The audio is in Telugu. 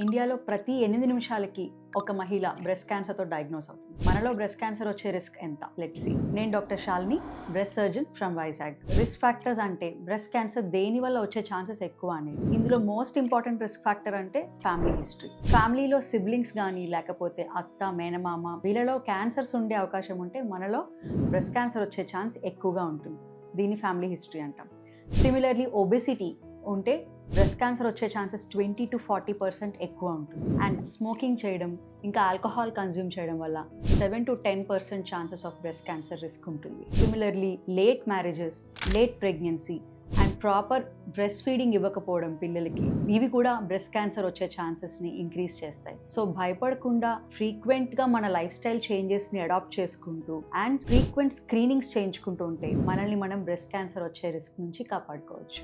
ఇండియాలో ప్రతి 8 నిమిషాలకి ఒక మహిళ బ్రెస్ట్ క్యాన్సర్తో డయాగ్నోస్ అవుతుంది. మనలో బ్రెస్ట్ క్యాన్సర్ వచ్చే రిస్క్ ఎంత? Let's see. నేను doctor Shalini, breast surgeon from Vizag. Risk factors అంటే బ్రెస్ట్ క్యాన్సర్ దేని వల్ల వచ్చే ఛాన్సెస్ ఎక్కువ అనేది. ఇందులో మోస్ట్ ఇంపార్టెంట్ రిస్క్ ఫ్యాక్టర్ అంటే ఫ్యామిలీ హిస్టరీ. ఫ్యామిలీలో సిబ్లింగ్స్ కానీ లేకపోతే అత్త, మేనమామ వీళ్ళలో క్యాన్సర్స్ ఉండే అవకాశం ఉంటే మనలో బ్రెస్ట్ క్యాన్సర్ వచ్చే ఛాన్స్ ఎక్కువగా ఉంటుంది. దీన్ని ఫ్యామిలీ హిస్టరీ అంటాం. సిమిలర్లీ ఒబెసిటీ ఉంటే బ్రెస్ట్ క్యాన్సర్ వచ్చే ఛాన్సెస్ 20 to 40% ఎక్కువ ఉంటుంది. అండ్ స్మోకింగ్ చేయడం ఇంకా ఆల్కహాల్ కన్జ్యూమ్ చేయడం వల్ల 7 to 10% chances of breast cancer risk ఉంటుంది. Similarly late marriages, late pregnancy and proper breast feeding ఇవ్వకపోవడం పిల్లలకి ఇవి కూడా బ్రెస్ట్ క్యాన్సర్ వచ్చే ఛాన్సెస్ని ఇంక్రీజ్ చేస్తాయి. సో భయపడకుండా ఫ్రీక్వెంట్గా మన లైఫ్ స్టైల్ చేంజెస్ని అడాప్ట్ చేసుకుంటూ అండ్ ఫ్రీక్వెంట్ స్క్రీనింగ్స్ చేయించుకుంటూ ఉంటే మనల్ని మనం బ్రెస్ట్ క్యాన్సర్ వచ్చే రిస్క్ నుంచి కాపాడుకోవచ్చు.